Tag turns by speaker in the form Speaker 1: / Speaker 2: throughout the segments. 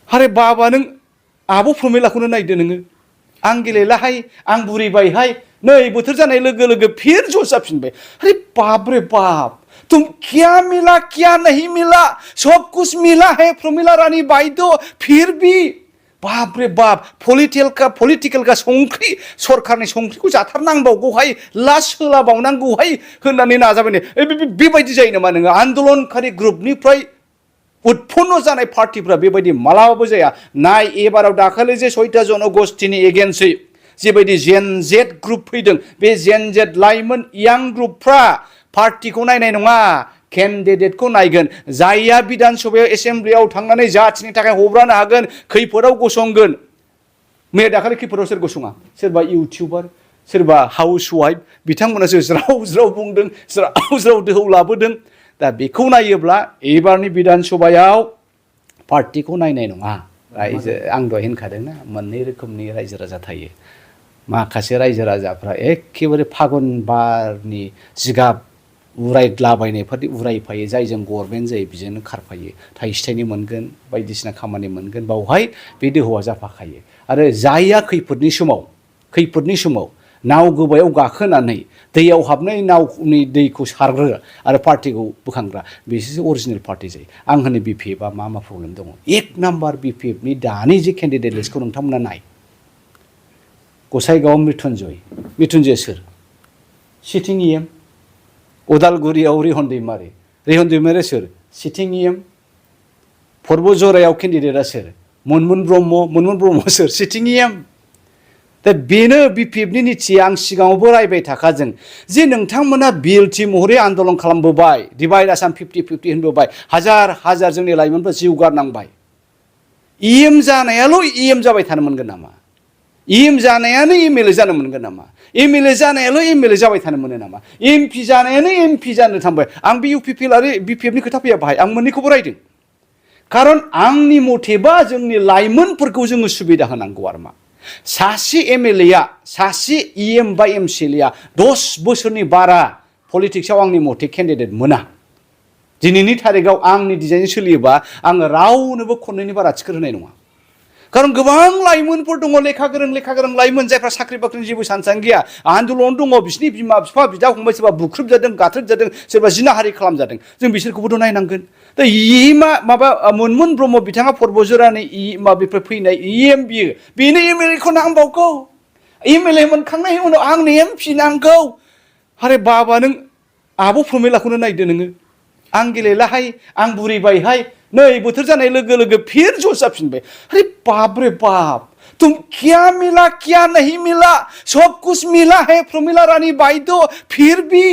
Speaker 1: अरे बाबा नों आब' प्रमिलाखौनो नायदो नोङो आं गेलेलाहाय आं बुरिबायहाय नै बोथोर जानाय लोगो लोगो फिर जस जाफिनबाय अरे बाप रे बाप तुम क्या मिला क्या नहीं मिला सब कुछ मिला है प्रमिला रानी बाइदो फिर भी बाप रे बाप पलिटिकल का संख्रि सरकारनि संख्रिखौ जाथारनांबावगौहाय लास होलाबावनांगौहाय होननानै नाजाबाय बेबायदि जायो नामा नोङो आन्दोलनकारि ग्रुपनिफ्राय उत्पन्न जानाय पार्टीफ्रा बेबायदि मालाबाबो जाया नाय एबाराव दाखालि जे 6टा जनगोष्ठीनि एगेन्स्टै जेबायदि जेन जेड ग्रुप फैदों बे जेन जेड लाइमोन यां ग्रुपफ्रा पार्टीखौ नायनाय नङा केन्डिडेटखौ नायगोन जायहा बिधान सभायाव एसेम्ब्लियाव थांनानै जाथिनि थाखाय हब्रानो हागोन खैफोदाव गसंगोन मैया दाखालि खैफोदाव सोर गसङा सोरबा इउटिउबार सोरबा हाउस वाइफ बिथांमोनासो ज्राव ज्राव बुंदों ज्राव ज्राव दोहौ लाबोदों दा बेखौ नायोब्ला एबारनि बिधान सभायाव पार्टीखौ नायनाय नङा रायजो आं दहाय होनखादोंना मोननै रोखोमनि रायजो राजा थायो माखासे रायजो राजाफ्रा एखेबारे फागुन बारनि जिगाब उरायलाबायनायफोरनि उरायफायो जायजों गभर्नमेन्ट जायो बिजोंनो खारफायो थाइसे थाइनै मोनगोन बायदिसिना खामानि मोनगोन बावहाय बे दोहौआ जाफाखायो आरो जायहा खैफोदनि समाव नाव गोबायाव गाखोनानै दैयाव हाबनाय नावनि दैखौ सारग्रा आरो पार्टीखौ बोखांग्रा बिसोरसो अरिजिनेल पार्टी जायो आं होनो बिपिएफआ मा प्रब्लेम दङ एक नाम्बार बिपिएफनि दानि जे केन्डिडेट लिस्टखौ नोंथांमोना नाय गसाइगाव मृत्युन्जय सोर सिटिं इएम उदालगुरियाव रिहन दैमारि सोर सिटिं इएम पर्बजरायाव केन्डिडेटआ सोर मुनमुन ब्रह्म सोर सिटिं इएम दा बेनो बिपिएफनि निथिया आं सिगाङावबो रायबाय थाखाजों जे नोंथांमोना बिएलटि महरै आन्दोलन खालामबोबाय डिभाइड आसाम 50-50 होनबोबाय हाजार जोंनि लाइमोनफ्रा जिउ गारनांबाय इएम जानायाल' इएम जाबाय थानो मोनगोन नामा इएम जानायानो एमएलए जानो मोनगोन नामा एमएलए जानायाल' एमएलए जाबाय थानो मोनो नामा एमपि जानायानो एमपि जानो थांबाय आं बे इउपिपि आरो बिपिएफनि खोथा फैया बाहाय आं मोननैखौबो रायदों खारन आंनि मथेबा जोंनि लाइमोनफोरखौ जोङो सुबिदा होनांगौ आरो मा सासे एमएलएआ सासे इएम बा एमसिएलएआ 10 बोसोरनि बारा पलिटिक्सआव आंनि मथे केन्डिडेट मोना दिनैनि थारिखआव आंनि डिजाइनजों सोलियोबा आङो रावनोबो खननैनि बारा टिकेट होनाय नङा खारन गोबां लाइमोनफोर दङ लेखा गोरों लाइमोन जायफ्रा साख्रि बाख्रिनि जेबो सानसां गैया आन्दोलन दङ बिसिनि बिमा बिफा बिदा फंबाय सोरबा बुख्रुबजादों गाथ्रोबजादों सोरबा जिनाहारि खालामजादों जों बिसोरखौबोथ' नायनांगोन दा माबा मुनमुन ब्रह्म बिथाङा पर्बजरानि माबानिफ्राय फैनाय इएम बेनो एमएलएखौ नांबावगौ एमएलए मोनखांनायनि उनाव आंनो एमपि नांगौ अरे बाबा नों आब' प्रमिलाखौनो नायदो नोङो आं गेलेलाहाय आं बुरिबायहाय नै बोथोर जानाय लोगो लोगो फिर जस जाफिनबाय अरे बाप रे बाप तुम क्या मिला क्या नहीं मिला सब कुछ मिला है प्रमिला रानी बाइदो फिर भी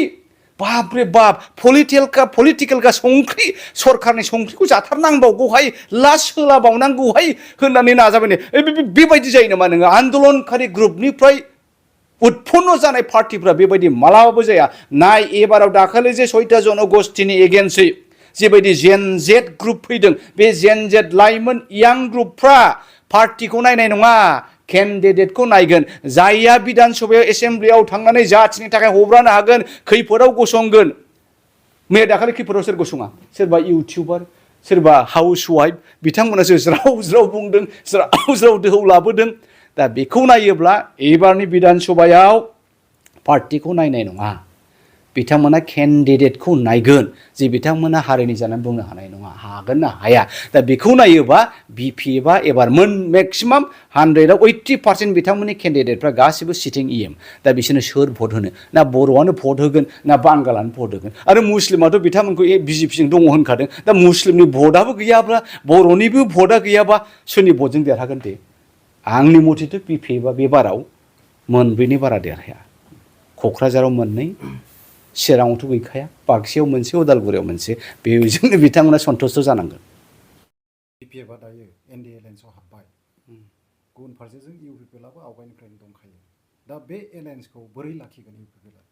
Speaker 1: बाप रे बाप पलिटिकल का संख्रि सरकारनि संख्रिखौ जाथारनांबावगौहाय लास होलाबावनांगौहाय होननानै नाजाबाय बेबायदि जायो नामा नोङो आन्दोलनकारि ग्रुपनिफ्राय उत्पन्न जानाय पार्टीफ्रा बेबायदि मालाबाबो जाया नाय एबाराव दाखालि जे 6टा जनगोष्ठीनि एगेन्स्टै जेबायदि जेन जेड ग्रुप फैदों बे जेन जेड लाइमोन यां ग्रुपफ्रा पार्टीखौ नायनाय नङा केन्डिडेटखौ नायगोन जायहा बिधान सभायाव एसेम्ब्लियाव थांनानै जाथिनि थाखाय हब्रानो हागोन खैफोदाव गसंगोन मैया दाखालि खैफोदाव सोर गसङा सोरबा इउटिउबार सोरबा हाउस वाइफ बिथांमोनासो ज्राव ज्राव बुंदों ज्राव ज्राव दोहौ लाबोदों दा बेखौ नायोब्ला एबारनि बिधान सभायाव पार्टीखौ नायनाय नङा बिथांमोना केन्डिडेटखौ नायगोन जे बिथांमोना हारिनि जानानै बुंनो हानाय नङा हागोन ना हाया दा बेखौ नायोबा बिपिएफआ एबार मेक्सिमाम 100आव 80% बिथांमोननि केन्डिडेटफ्रा गासिबो सिटिं इएम दा बिसोरनो सोर भट होनो ना बर'आनो भट होगोन ना बांगालानो भट होगोन आरो मुस्लिमाथ' बिथांमोनखौ बिजेपिजों दङ होनखादों दा मुस्लिमनि भटआबो गैयाब्ला बर'निबो भटआ गैयाबा सोरनि भटजों देरहागोन दे आंनि मथेथ' बिपिएफआ बे बाराव मोनब्रैनि बारा देरहाया क'क्राझाराव मोननै चिराङावथ' गैखाया बाक्सायाव मोनसे उदालगुरियाव मोनसे बेजोंनो बिथांमोना सन्थुष्ट जानांगोन
Speaker 2: बिपिएफआ दायो एनडिए एलायन्सआव हाबबाय गुबुन फारसेजों इउपिपिएलआबो आवगायनिफ्रायनो दंखायो दा बे एलायन्सखौ बोरै लाखिगोन इउपिपिएलआ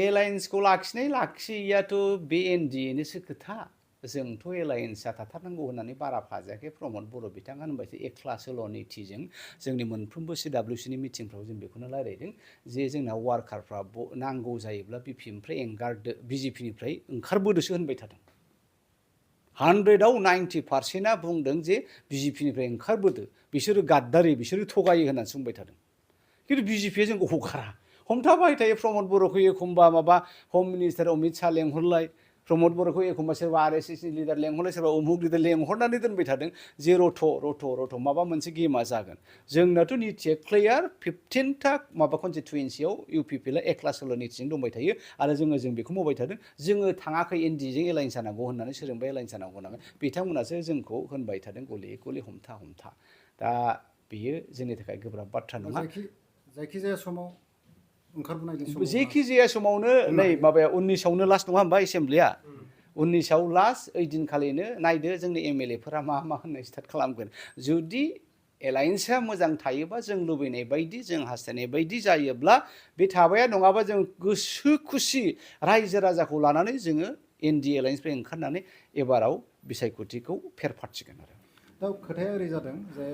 Speaker 1: एलायन्सखौ लाखियैयाथ' बे एनडिएनिसो खोथा जोंथ' एलायन्सआ थाथारनांगौ होननानै बारा फाजायाखै प्रमद बर' बिथाङा होनबायसो एक्ला सोल' नीतिजों जोंनि मोनफ्रोमबो सिडब्लिउसिनि मिटिंफ्राव जों बेखौनो रायलायदों जे जोंना वार्कारफ्रा नांगौ जायोब्ला बिपिएमनिफ्राय एंगारदो बिजेपिनिफ्राय ओंखारबोदोसो होनबाय थादों 100आव 90%आ बुंदों जे बिजेपिनिफ्राय ओंखारबोदो बिसोरो गाद्दारि बिसोरो थगायो होननानै बुंबाय थादों खिन्थु बिजेपिया जोंखौ हगारा हमथाबाय थायो प्रमद बर'खौ एखमबा माबा हम मिनिस्टार अमित शाह लेंहरलाय प्रमद बर'खौ एखमबा सोरबा आरएसएसनि लिडार लेंहरलाय सोरबा उमुक लिडार लेंहरनानै दोनबाय थादों जे रथ' माबा मोनसे गेमा जागोन जोंनाथ' नितिया क्लियार 15था माबा कनस्टिटुयेन्सियाव इउपिपिएलआ एकलासोल' नितिजों दंबाय थायो आरो जों बेखौ मावबाय थादों जोङो थाङाखै एनडिएजों एलायन्स जानांगौ होननानै सोरजोंबा एलायन्स जानांगौ होननानै बिथांमोनासो जोंखौ होनबाय थादों गले गले हमथा दा बेयो जोंनि थाखाय गोब्राब बाथ्रा नङा
Speaker 2: जायखिजाया समाव ओंखारबोनायनि समाव
Speaker 1: जेखि जाया समावनो नै माबाया 19आवनो लास्ट नङा होमबा एसेमब्लिया 19आव लास्ट ओइदिनखालिनो नायदो जोंनि एमएलएफोरा मा होननाय स्टार्ट खालामगोन जुदि एलायन्सआ मोजां थायोबा जों लुबैनाय बायदि जों हास्थायनाय बायदि जायोब्ला बे थाबाया नङाबा जों गोसो खुसि रायजो राजाखौ लानानै जोङो एनडि एलायन्सनिफ्राय ओंखारनानै एबाराव बिसायख'थिखौ फेर फाथिगोन आरो
Speaker 2: दा खोथाया ओरै जादों जे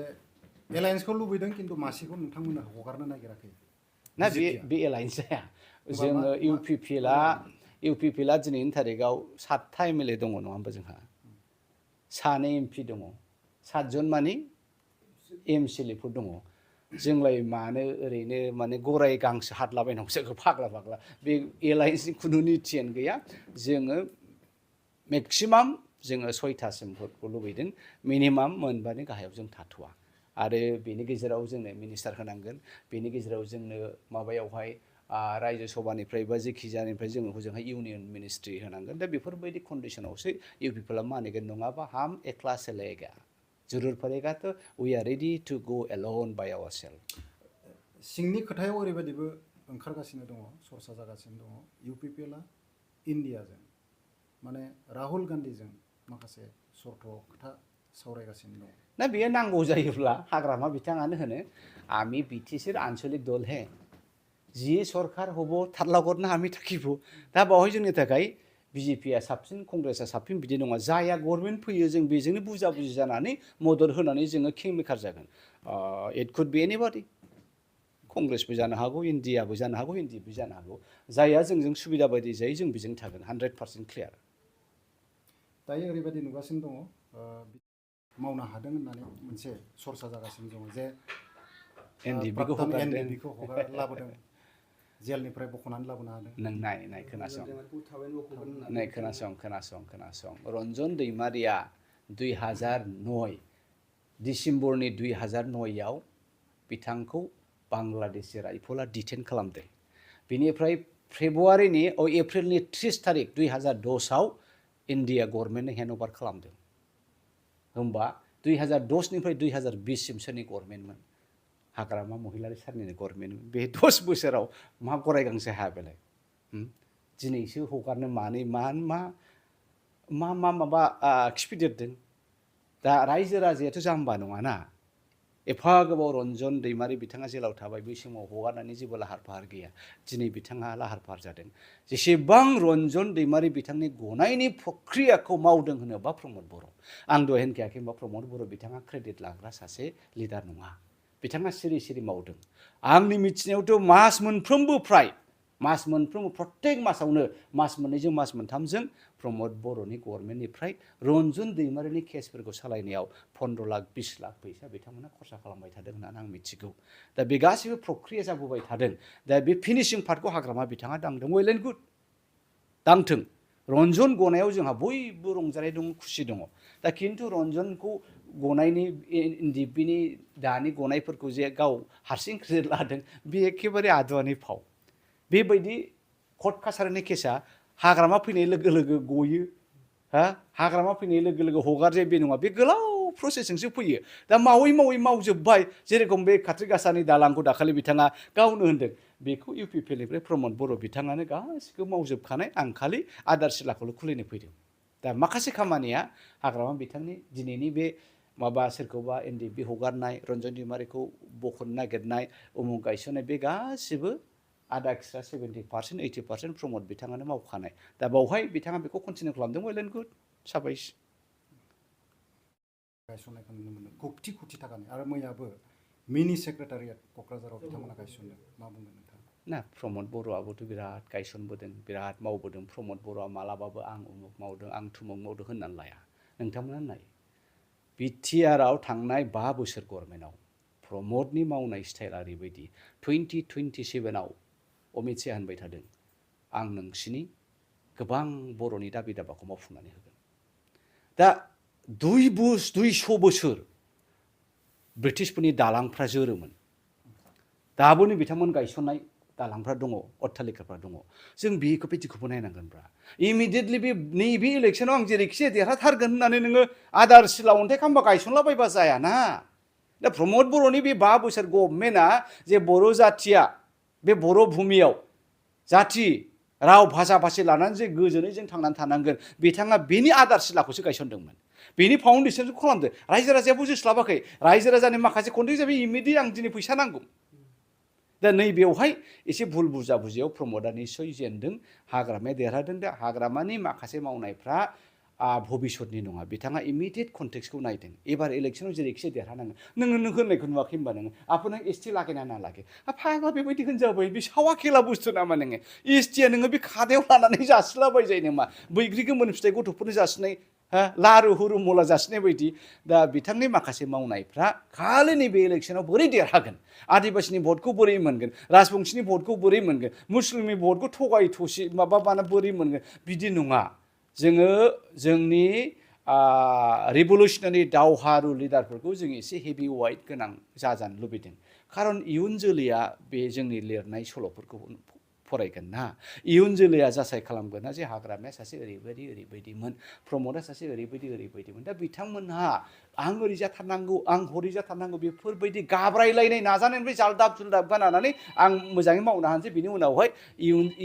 Speaker 2: एलायन्सखौ लुबैदों खिन्थु मासेखौ नोंथांमोना हगारनो नागिराखै
Speaker 1: ना बे एलायन्स जाया जोङो इउपिपिएलआ दिनैनि थारिखआव 7था एमएलए दङ नङा होमबा जोंहा 2 एमपि दङ 7 जन मानि एमसिएलएफोर दङ जोंलाय मानो ओरैनो माने गराय गांसो हादलाबायनांगौ जोङो फाग्ला बे एलायन्सनि खुनु नितियानो गैया जोङो मेक्सिमाम जोङो 6थासिम भटखौ लुबैदों मिनिमाम मोनबानि गाहायाव जों थाथ'वा आरो बेनि गेजेराव जोंनो मिनिस्टार होनांगोन बेनि गेजेराव जोंनो माबायावहाय रायजो सभानिफ्राय बा जेखि जानिफ्राय जोङो हजोंहाय इउनियन मिनिस्ट्रि होनांगोन दा बेफोरबायदि कन्डिसनावसो इउपिपिएलआ मानिगोन नङाबा हम एकला चलेगा जरुर पड़ेगा तो we are ready to go alone by ourselves
Speaker 2: सिंनि खोथायाव ओरैबायदिबो ओंखारगासिनो दङ सरसा जागासिनो दङ इउपिपिएलआ इन्डियाजों माने राहुल गान्धीजों माखासे सर्त खोथा सावरायगासिनो दङ
Speaker 1: ना बेयो नांगौ जायोब्ला हाग्रामा बिथाङानो होनो आमी बिटिसिर आঞ্চলিক दल है जी सरकार हबो थारलागरनो आमी थाकिबो दा बावहाय जोंनि थाखाय बिजेपिया साबसिन कंग्रेसआ साबसिन बिदि नङा जाया गभर्नमेन्ट फैयो जों बेजोंनो बुजा बुजि जानानै मदद होनानै जोङो किं मेकार जागोन इट कुड बी एनिबडी कंग्रेसबो जानो हागौ इन्डियाबो जानो हागौ एनडिएबो जानो हागौ जायहा जोंजों सुबिदा बायदि जायो जों बेजों थागोन 100% क्लियार
Speaker 2: दायो ओरैबायदि नुगासिनो दङ मावनो हादों होननानै मोनसे सरसा जागासिनो दङ जे एनडिएखौ लाबोदों जेलनिफ्राय बख'नानै लाबोनो हादों
Speaker 1: नों नाय खोनासं रन्जन दैमारिया 2009 डिसेम्बरनि 2009आव बिथांखौ बांलादेशि राइफला डिटेन खालामदों बेनिफ्राय एप्रिलनि 30 तारिख 2010आव इन्डिया गभर्नमेन्टनो हेन्डअभार खालामदों होमबा 2010निफ्राय 2020सिम सोरनि गभर्नमेन्टमोन हाग्रामा महिलारि सारनिनो गभर्नमेन्ट बे 10 बोसोराव मा गराय गांसो हाया बेलाय दिनैसो हगारनो माबा खिफिदेरदों दा रायजो राजायाथ' जाम्बा नङाना एफा गोबाव रन्जन दैमारि बिथाङा जेलाव थाबाय बै समाव हगारनायनि जेबो लाहार फाहार गैया दिनै बिथाङा लाहार फाहार जादों जेसेबां रन्जन दैमारि बिथांनि गनायनि प्रक्रियाखौ मावदों होनोबा प्रमद बर' आं दहाय होनखायाखै होनबा प्रमद बर' बिथाङा क्रेडिट लाग्रा सासे लिडार नङा बिथाङा सिरि मावदों आंनि मिथिनायावथ' मास मोनफ्रोमबो प्रत्येक मासावनो मास मोननैजों मास मोनथामजों प्रमद बर'नि गभर्नमेन्टनिफ्राय रन्जन दैमारिनि केसफोरखौ सालायनायाव 15 लाख 20 लाख फैसा बिथांमोना खरसा खालामबाय थादों होननानै आं मिथिगौ दा बे गासैबो प्रक्रिया जाबोबाय थादों दा बे फिनिशिं पार्टखौ हाग्रामा बिथाङा दांदों वेल एन्ड गुड दांथों रन्जन गनायाव जोंहा बयबो रंजानाय दङ खुसि दङ दा खिन्थु रन्जनखौ गनायनि एनडिएफबिनि दानि गनायफोरखौ जे गाव हारसिं क्रेडिट लादों बे एखेबारे आदुवानि फाव बेबायदि कर्ट कासारिनि केसा हाग्रामा फैनाय लोगो लोगो गयो हाग्रामा फैनाय लोगो लोगो हगारजायो बे नङा बे गोलाव प्रसेसजोंसो फैयो दा मावै मावजोब्बाय जेरेखम बे खाथि गासानि दालांखौ दाखालि बिथाङा गावनो होनदों बेखौ इउपिपिएलनिफ्राय प्रमद बर' बिथाङानो गासिखौबो मावजोबखानाय आं खालि आदार सिलाखौल' खुलिनो फैदों दा माखासे खामानिया हाग्रामा बिथांनि दिनैनि बे माबा सोरखौबा एनडिएफबि हगारनाय रन्जन दैमारिखौ बख'नो नागिरनाय उमुक गायसननाय बे गासिबो आदा एक्सट्रा 70% 80% प्रमद बिथाङानो मावखानाय दा बावहाय बिथाङा बेखौ कन्टिनिउ खालामदों वेल एन्ड गुड साबायस
Speaker 2: गायसननायखौ नुनो मोनो कोटि थाखानि आरो मैयाबो मिनि सेक्रेटारियेट क'क्राझाराव बिथांमोना गायसनदों मा बुंदों नोंथां
Speaker 1: ना प्रमद बर'आबोथ' बिराद गायसनबोदों बिराद मावबोदों प्रमद बर'आ मालाबाबो आं उमुक मावदों आं थुमुक मावदों होननानै लाया नोंथांमोना नाय बिटिआरआव थांनाय 5 बोसोर गभर्नमेन्टआव प्रमदनि मावनाय स्टाइला ओरैबायदि 2027आव अमित शाह होनबाय थादों आं नोंसिनि गोबां बर'नि दाबि दाबाखौ मावफुंनानै होगोन दा 200 बोसोर ब्रिटिशफोरनि दालांफ्रा जोरोमोन दाबोनो बिथांमोन गायसननाय दालांफ्रा दङ अट्टालिकाफ्रा दङ जों बेखौ बिदिखौबो नायनांगोनब्रा इमिडियेटलि बे नैबे इलेक्सनाव आं जेरैखिजाया देरहाथारगोन होननानै नोङो आदार सिला अन्थाइ खाम्बा गायसनलाबायबा जायाना दा प्रमद बर'नि बे 5 बोसोर गभर्नमेन्टआ जे बर' जाथिया बे बर' भुमियाव जाथि राव भाषा भाषी लानानै जे गोजोनै जों थांनानै थानांगोन बिथाङा बेनि आदार सिलाखौसो गायसनदोंमोन बेनि फाउन्डेसनखौ खालामदों रायजो राजाया बुजिस्लाबाखै रायजो राजानि माखासे कन्टेक्ट जाबाय इमिडियेट आं दिनै फैसा नांगौ दा नैबेयावहाय एसे भुल बुजा बुजियाव प्रमदआ निस्सय जेनदों हाग्रामाया देरहादों दा हाग्रामानि माखासे मावनायफ्रा भबिष्यतनि नङा बिथाङा इमिडियेट कन्टेक्सखौ नायदों एबार इलेक्सनाव जेरैखिजाया देरहानांगोन नों होननायखौ नुवाखै होनबा नोङो आपना एसटि लागायना ना लागे फाग्ला बेबायदि होनजाबाय बे सावा खेला बुस्थु नामा नोङो एसटिया नोङो बे खादायाव लानानै जासिलाबायजायो नामा बैग्रि गोमोन फिथाइ गथ'फोरनो जासिनाय लारु हुरु मला जासिनाय बायदि दा बिथांनि माखासे मावनायफ्रा खालि नैबे इलेक्सनाव बोरै देरहागोन आदिबासिनि भटखौ बोरै मोनगोन राजबंशीनि भटखौ बोरै मोनगोन मुस्लिमनि भटखौ थगाय थसि माबाना बोरै मोनगोन बिदि नङा जोङो जोंनि रिभलुसनारि दावहारु लिडारफोरखौ जों एसे हेभि वाइट गोनां जाजानो लुबैदों खारन इयुन जोलैया बे जोंनि लिरनाय सल'फोरखौ फरायगोन ना इयुन जोलैया जासाय खालामगोन ना जे हाग्रामाया सासे ओरैबायदिमोन प्रमदआ सासे ओरैबायदिमोन दा बिथांमोनहा आं ओरै जाथारनांगौ आं हरै जाथारनांगौ बेफोरबायदि गाब्रायलायनाय नाजानायनिफ्राय जालदाब जुलदाब गानानै आं मोजाङै मावनो हानोसै बिनि उनावहाय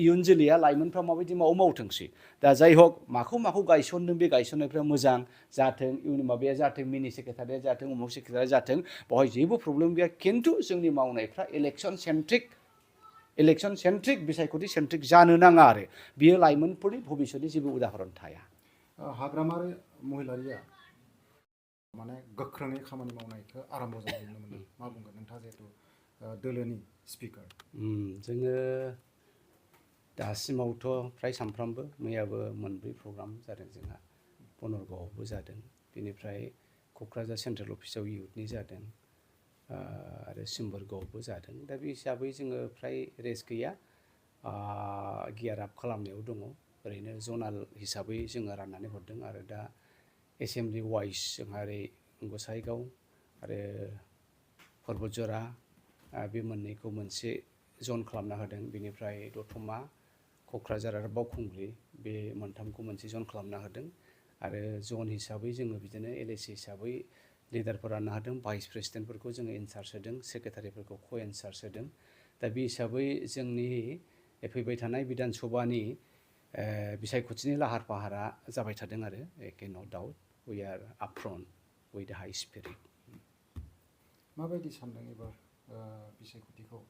Speaker 1: इयुन जोलैया लाइमोनफ्रा माबायदि मावथोंसै दा जाय हक माखौ गायसनदों बे गायसननायफ्रा मोजां जाथों इयुन माबाया जाथों मिनि सेक्रेटारिया जाथों उमुक सेक्रेटारिया जाथों बेवहाय जेबो प्रब्लेम गैया खिन्थु जोंनि मावनायफ्रा इलेक्सन सेन्ट्रिक बिसायख'थि सेन्ट्रिक जानो नाङा आरो बियो लाइमोनफोरनि भबिष्यतनि जेबो उदाहरन थाया
Speaker 2: हाग्रामारि महिलारिया माने गोख्रोङै खामानि मावनायखौ आराम्भ जानाय नुनो मोनो मा बुंगोन नोंथाङा जिहेतु दोलोनि स्पिकार
Speaker 1: जोङो दासिमावथ' फ्राय सानफ्रामबो मैयाबो मोनब्रै प्रग्राम जादों जोंहा बनरगावआवबो जादों बेनिफ्राय क'क्राझार सेन्ट्रेल अफिसाव इउथनि जादों आरो सिम्बोरगावआवबो जादों दा बे हिसाबै जोङो फ्राय रेस्ट गैया गियार आप खालामनायाव दङ ओरैनो जनाल हिसाबै जोङो राननानै हरदों आरो दा एसेमब्लि वाइस जोंहा ओरै गसाइगाव आरो पर्बतजरा बे मोननैखौ मोनसे जन खालामना होदों बेनिफ्राय दतमा क'क्राझार आरो बावखुंग्रि बे मोनथामखौ मोनसे जन खालामना होदों आरो जन हिसाबै जोङो बिदिनो एलएसि हिसाबै लिडारफोर राननो हादों भाइस प्रेसिडेन्टफोरखौ जोङो इनचार्ज होदों सेक्रेटारिफोरखौ क' इनचार्ज होदों दा बे हिसाबै जोंनि फैबाय थानाय बिधान सभानि बिसायख'थिनि लाहार फाहारा जाबाय थादों आरो एके no doubt we are up front with the high spirit
Speaker 2: माबायदि सानदों एबार बिसायख'थिखौ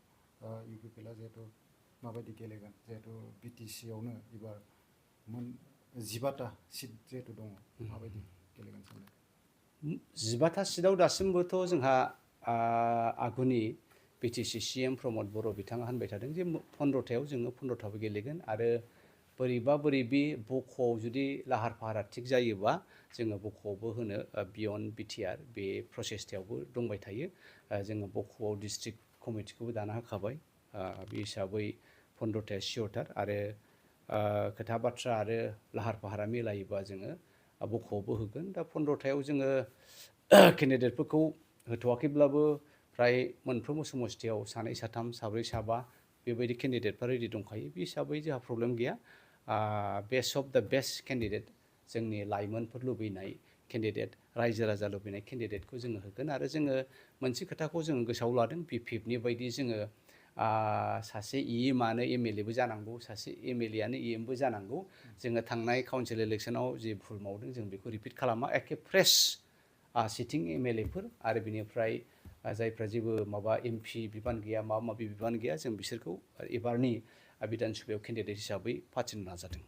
Speaker 2: इउपिपिएलआ जिहेतु माबायदि गेलेगोन जिहेतु बिटिसिआवनो एबार 15टा सिट जिहेतु दङ माबायदि गेलेगोन सानदों
Speaker 1: 15टा सिटआव दासिमबोथ' जोंहा आगुनि बिटिसि सिएम प्रमद बर' बिथाङा होनबाय थादों जे 15टायाव जोङो 15टाबो गेलेगोन आरो बोरैबि बख'आव जुदि लाहार फाहारा थिग जायोबा जोङो बख'आवबो होनो बियन्ड बिटिआर बे प्रसेसटायावबो दंबाय थायो जोङो बख'आव डिस्ट्रिक्ट कमिटिखौबो दाना होखाबाय बे हिसाबै 15टाया सियरथार आरो खोथा बाथ्रा आरो लाहार फाहारा मिलायोबा जोङो बख'आवबो होगोन दा 15टायाव जोङो केन्डिडेटफोरखौ होथ'वाखैब्लाबो फ्राय मोनफ्रोमबो समस्थियाव सानै साथाम साब्रै साबा बेबायदि केन्डिडेटफ्रा रेडि दंखायो बे हिसाबै जोंहा प्रब्लेम गैया बेस्ट अफ द बेस्ट केन्डिडेट जोंनि लाइमोनफोर लुबैनाय केन्डिडेट रायजो राजा लुबैनाय केन्डिडेटखौ जोङो होगोन आरो जोङो मोनसे खोथाखौ जोङो गोसोआव लादों बिपिएफनि बायदि जोङो सासे इएमआनो एमएलएबो जानांगौ सासे एमएलएआनो इएमबो जानांगौ जोङो थांनाय काउन्सिल इलेक्सनाव जे भुल मावदों जों बेखौ रिपिट खालामा एखे फ्रेश सिटिं एमएलएफोर आरो बिनिफ्राय जायफ्रा जेबो माबा एमपि बिबान गैया माबा माबि बिबान गैया जों बिसोरखौ एबारनि बिधान सभायाव केन्डिडेट हिसाबै फाथिनो नाजादों